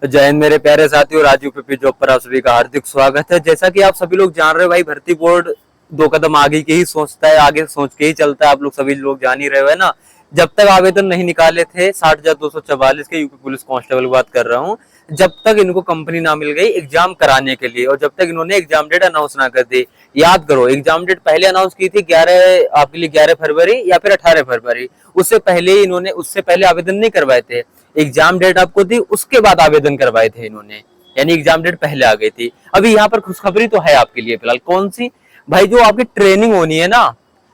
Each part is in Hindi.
जय हिंद मेरे प्यारे साथियों, राजू पीपी जॉब पर आप सभी का हार्दिक स्वागत है। जैसा कि आप सभी लोग जान रहे हो भाई, भर्ती बोर्ड दो कदम आगे के ही सोचता है, आगे सोच के ही चलता है। आप लोग सभी लोग जान ही रहे हो है ना। जब तक आवेदन नहीं निकाले थे 60,244 के यूपी पुलिस कांस्टेबल की बात कर रहा हूँ, जब तक इनको कंपनी ना मिल गई एग्जाम कराने के लिए, और जब तक इन्होंने एग्जाम डेट अनाउंस ना कर दी। याद करो, एग्जाम डेट पहले अनाउंस की थी 11 आपके लिए 11 फरवरी या फिर 18 फरवरी। उससे पहले ही इन्होंने, उससे पहले आवेदन नहीं करवाए थे। एग्जाम डेट आपको दी, उसके बाद आवेदन करवाए थे इन्होंने, यानी एग्जाम डेट पहले आ गई थी। अभी यहाँ पर खुशखबरी तो है आपके लिए फिलहाल। कौन सी? भाई जो आपकी ट्रेनिंग होनी है ना,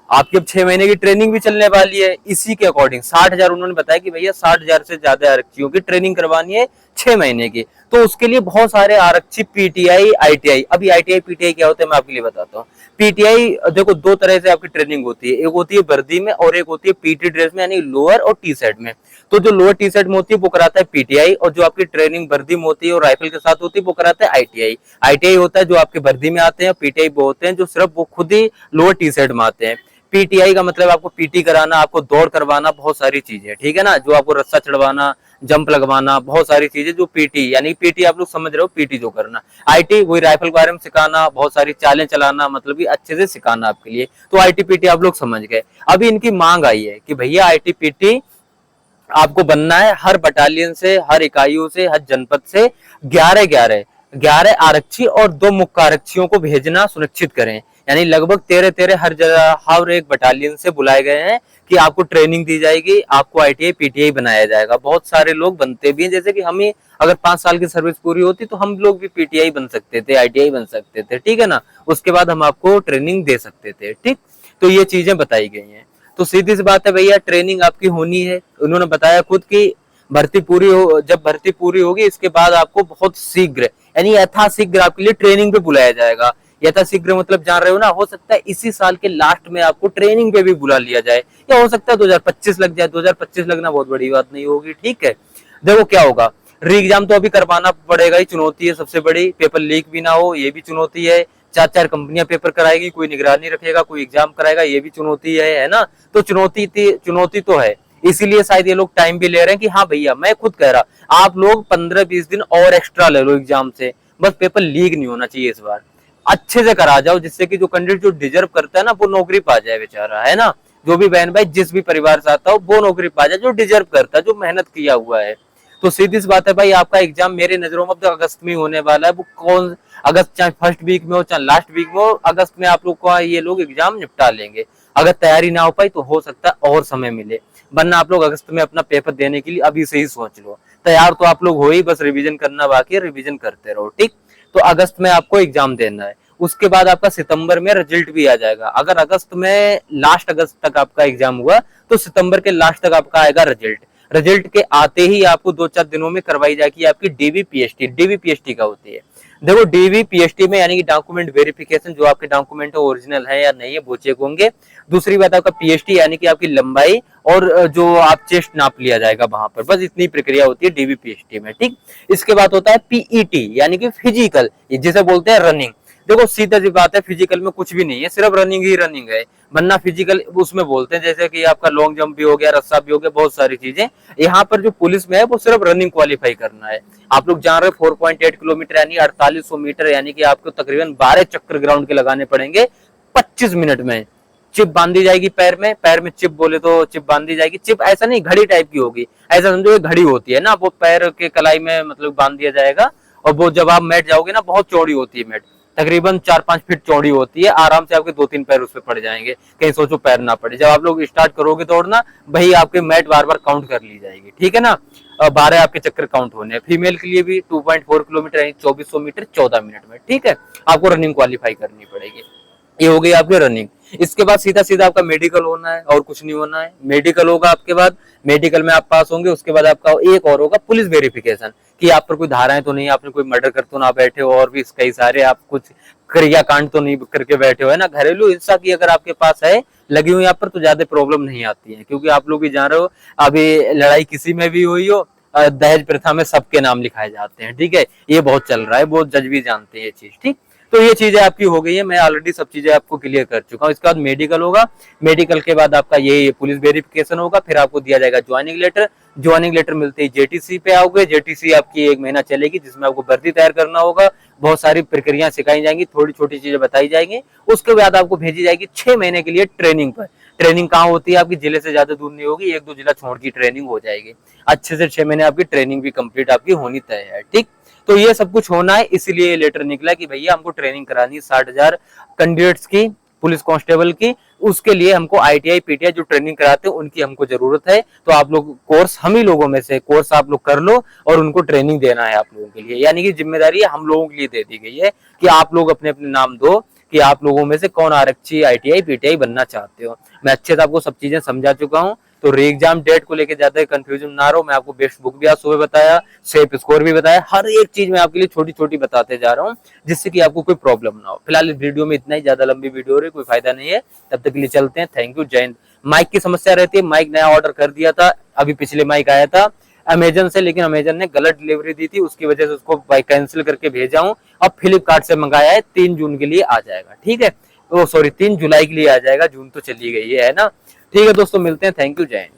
आपकी अब 6 महीने की ट्रेनिंग भी चलने वाली है। इसी के अकॉर्डिंग 60,000 उन्होंने बताया कि भैया 60,000 से ज्यादा आरक्षियों की ट्रेनिंग करवानी है 6 महीने की। तो उसके लिए बहुत सारे आरक्षी पीटीआई आईटीआई, अभी आईटीआई पीटीआई क्या होता है मैं आपके लिए बताता हूँ। पीटीआई देखो, दो तरह से आपकी ट्रेनिंग होती है, एक होती है वर्दी में और एक होती है पीटी ड्रेस में, यानी लोअर और टी शर्ट में। तो जो लोअर टी शर्ट में होती है वो कराता है पीटीआई, और जो आपकी ट्रेनिंग वर्दी में होती है और राइफल के साथ होती है वो कराता है आईटीआई। आईटीआई होता है जो आपके वर्दी में आते हैं, पीटीआई वो होते हैं जो सिर्फ वो खुद ही लोअर टी शर्ट में आते हैं। पीटीआई का मतलब आपको पीटी कराना, आपको दौड़ करवाना, बहुत सारी चीजें, ठीक है ना, जो आपको रस्सा चढ़वाना, जंप लगवाना, बहुत सारी चीजें जो पीटी, यानी पीटी आप लोग समझ रहे हो, पीटी जो करना। आईटी वही राइफल के बारे में सिखाना, बहुत सारी चालें चलाना, मतलब कि अच्छे से सिखाना आपके लिए। तो आईटी पीटी आप लोग समझ गए। अभी इनकी मांग आई है कि भैया आईटी पीटी आपको बनना है, हर बटालियन से, हर इकाइयों से, हर जनपद से 11 आरक्षी और 2 मुख्य आरक्षियों को भेजना सुनिश्चित करें। यानी लगभग 13 हर जगह, हर एक बटालियन से बुलाए गए हैं कि आपको ट्रेनिंग दी जाएगी, आपको आईटीआई पीटीआई बनाया जाएगा। बहुत सारे लोग बनते भी हैं, जैसे कि हमें अगर 5 साल की सर्विस पूरी होती तो हम लोग भी पीटीआई बन सकते थे, आईटीआई बन सकते थे, ठीक है ना। उसके बाद हम आपको ट्रेनिंग दे सकते थे, ठीक। तो ये चीजें बताई गई हैं। तो सीधी सी बात है भैया, ट्रेनिंग आपकी होनी है। उन्होंने बताया खुद की भर्ती पूरी हो, जब भर्ती पूरी होगी इसके बाद आपको बहुत शीघ्र, यानी यथाशीघ्र आपके लिए ट्रेनिंग पे बुलाया जाएगा। यथाशीघ्र मतलब जान रहे हो ना, हो सकता है इसी साल के लास्ट में आपको ट्रेनिंग पे भी बुला लिया जाए, या हो सकता है 2025 लग जाए। 2025 लगना बहुत बड़ी बात नहीं होगी, ठीक है। देखो क्या होगा, री एग्जाम तो अभी करवाना पड़ेगा ही, चुनौती है सबसे बड़ी। पेपर लीक भी ना हो, ये भी चुनौती है। 4 कंपनियां पेपर कराएगी, कोई निगरानी रखेगा, कोई एग्जाम कराएगा, ये भी चुनौती है ना। तो चुनौती तो है, इसीलिए शायद ये लोग टाइम भी ले रहे हैं कि हाँ भैया, मैं खुद कह रहा, आप लोग 15-20 दिन और एक्स्ट्रा ले लो एग्जाम से, बस पेपर लीक नहीं होना चाहिए इस बार। अच्छे से करा जाओ, जिससे कि जो कैंडिडेट जो डिजर्व करता है ना वो नौकरी पा जाए बेचारा, है ना। जो भी बहन भाई जिस भी परिवार से आता हो वो नौकरी पा जाए, जो डिजर्व करता है, जो मेहनत किया हुआ है। तो सीधी सी बात है भाई, आपका एग्जाम मेरे नजरों में अब तक अगस्त में होने वाला है। वो कौन, अगस्त चाहे फर्स्ट वीक में हो चाहे लास्ट वीक में हो, अगस्त में आप लोग को ये लोग एग्जाम निपटा लेंगे। अगर तैयारी ना हो पाई तो हो सकता है और समय मिले, वरना आप लोग अगस्त में अपना पेपर देने के लिए अभी से ही सोच लो। तैयार तो आप लोग हो ही, बस रिवीजन करना बाकी है, रिवीजन करते रहो, ठीक। तो अगस्त में आपको एग्जाम देना है। उसके बाद आपका सितंबर में रिजल्ट भी आ जाएगा। अगर अगस्त में लास्ट अगस्त तक आपका एग्जाम हुआ तो सितंबर के लास्ट तक आपका आएगा रिजल्ट। रिजल्ट के आते ही आपको 2-4 दिनों में करवाई जाएगी आपकी डीवीपीएसटी। डीवीपीएसटी का होती है, देखो डीवीपीएसटी में यानी कि डॉक्यूमेंट वेरिफिकेशन, जो आपके डॉक्यूमेंट ओरिजिनल है या नहीं है वो चेक होंगे। दूसरी बात आपका पीएसटी यानी कि आपकी लंबाई, और जो आप चेस्ट नाप लिया जाएगा वहां पर, बस इतनी प्रक्रिया होती है डीवीपीएसटी में, ठीक। इसके बाद होता है पीईटी यानी कि फिजिकल, जिसे बोलते हैं रनिंग। देखो सीधा सी बात है, फिजिकल में कुछ भी नहीं है, सिर्फ रनिंग ही रनिंग है। वरना फिजिकल उसमें बोलते हैं जैसे कि आपका लॉन्ग जंप भी हो गया, रस्सा भी हो गया, बहुत सारी चीजें। यहाँ पर जो पुलिस में है वो सिर्फ रनिंग क्वालिफाई करना है। आप लोग जान रहे हो 4.8 किलोमीटर यानी 4800 मीटर, यानी कि आपको तकरीबन 12 चक्कर ग्राउंड के लगाने पड़ेंगे 25 मिनट में। चिप बांधी जाएगी पैर में, पैर में चिप बोले तो चिप बांधी जाएगी। चिप ऐसा नहीं घड़ी टाइप की होगी, ऐसा समझो ये घड़ी होती है ना, वो पैर के कलाई में मतलब बांध दिया जाएगा। और वो जब आप मैट जाओगे ना, बहुत चौड़ी होती है मैट, तकरीबन 4-5 फीट चौड़ी होती है। आराम से आपके 2-3 पैर उस पर पड़ जाएंगे, कहीं सोचो पैर ना पड़े। जब आप लोग स्टार्ट करोगे दौड़ना, वही आपके मैट बार बार काउंट कर ली जाएगी, ठीक है ना। 12 आपके चक्कर काउंट होने हैं। फीमेल के लिए भी 2.4 किलोमीटर यानी 2400 मीटर 14 मिनट में, ठीक है। आपको रनिंग क्वालिफाई करनी पड़ेगी। ये हो गई आपकी रनिंग। इसके बाद सीधा सीधा आपका मेडिकल होना है, और कुछ नहीं होना है। मेडिकल होगा आपके बाद, मेडिकल में आप पास होंगे, उसके बाद आपका एक और होगा पुलिस वेरिफिकेशन, कि आप पर कोई धाराएं तो नहीं, आपने कोई मर्डर कर तो ना बैठे हो, और भी कई सारे आप कुछ क्रियाकांड तो नहीं करके बैठे हो, है ना। घरेलू हिंसा की अगर आपके पास है लगी हुई यहाँ पर तो ज्यादा प्रॉब्लम नहीं आती है, क्योंकि आप लोग भी जान रहे हो अभी लड़ाई किसी में भी हुई हो, दहेज प्रथा में सबके नाम लिखाए जाते हैं, ठीक है। ये बहुत चल रहा है, बहुत जज भी जानते हैं ये चीज, ठीक। तो ये चीजें आपकी हो गई है, मैं ऑलरेडी सब चीजें आपको क्लियर कर चुका हूँ। इसके बाद मेडिकल होगा, मेडिकल के बाद आपका ये पुलिस वेरिफिकेशन होगा, फिर आपको दिया जाएगा ज्वाइनिंग लेटर। ज्वाइनिंग लेटर मिलते ही जेटीसी पे आओगे, जेटीसी आपकी 1 महीना चलेगी, जिसमें आपको भर्ती तैयार करना होगा, बहुत सारी प्रक्रिया सिखाई जाएंगी, थोड़ी छोटी चीजें बताई जाएंगी। उसके बाद आपको भेजी जाएगी 6 महीने के लिए ट्रेनिंग पर। ट्रेनिंग कहाँ होती है आपकी, जिले से ज्यादा दूर नहीं होगी, 1-2 जिला छोड़ की ट्रेनिंग हो जाएगी। अच्छे से 6 महीने आपकी ट्रेनिंग भी कंप्लीट आपकी होनी तय है, ठीक। तो ये सब कुछ होना है, इसलिए लेटर निकला कि भैया हमको ट्रेनिंग करानी है 60,000 कैंडिडेट्स की, पुलिस कांस्टेबल की। उसके लिए हमको आईटीआई पीटीआई जो ट्रेनिंग कराते हैं उनकी हमको जरूरत है। तो आप लोग कोर्स, हम ही लोगों में से कोर्स आप लोग कर लो और उनको ट्रेनिंग देना है आप लोगों के लिए, यानी कि जिम्मेदारी हम लोगों के लिए दे दी गई है कि आप लोग अपने अपने नाम दो कि आप लोगों में से कौन आरक्षी आईटीआई पीटीआई बनना चाहते हो। मैं अच्छे से आपको सब चीजें समझा चुका हूँ। तो री एग्जाम डेट को लेकर ज्यादा कंफ्यूजन ना रहो। मैं आपको बेस्ट बुक भी आज सुबह बताया, सेफ स्कोर भी बताया, हर एक चीज मैं आपके लिए छोटी छोटी बताते जा रहा हूँ, जिससे कि आपको कोई प्रॉब्लम ना हो। फिलहाल इस वीडियो में इतना ही, ज्यादा लंबी वीडियो हो रही है, कोई फायदा नहीं है। तब तक के लिए चलते हैं, थैंक यू, जय हिंद। माइक की समस्या रहती है, माइक नया ऑर्डर कर दिया था, अभी पिछले माइक आया था अमेजन से, लेकिन अमेजन ने गलत डिलीवरी दी थी, उसकी वजह से उसको कैंसिल करके भेजा हूँ। अब फ्लिपकार्ट से मंगाया है, 3 जून के लिए आ जाएगा, ठीक है। ओ सॉरी, 3 जुलाई के लिए आ जाएगा, जून तो चली गई है ना। ठीक है दोस्तों, मिलते हैं, थैंक यू, जय हिंद।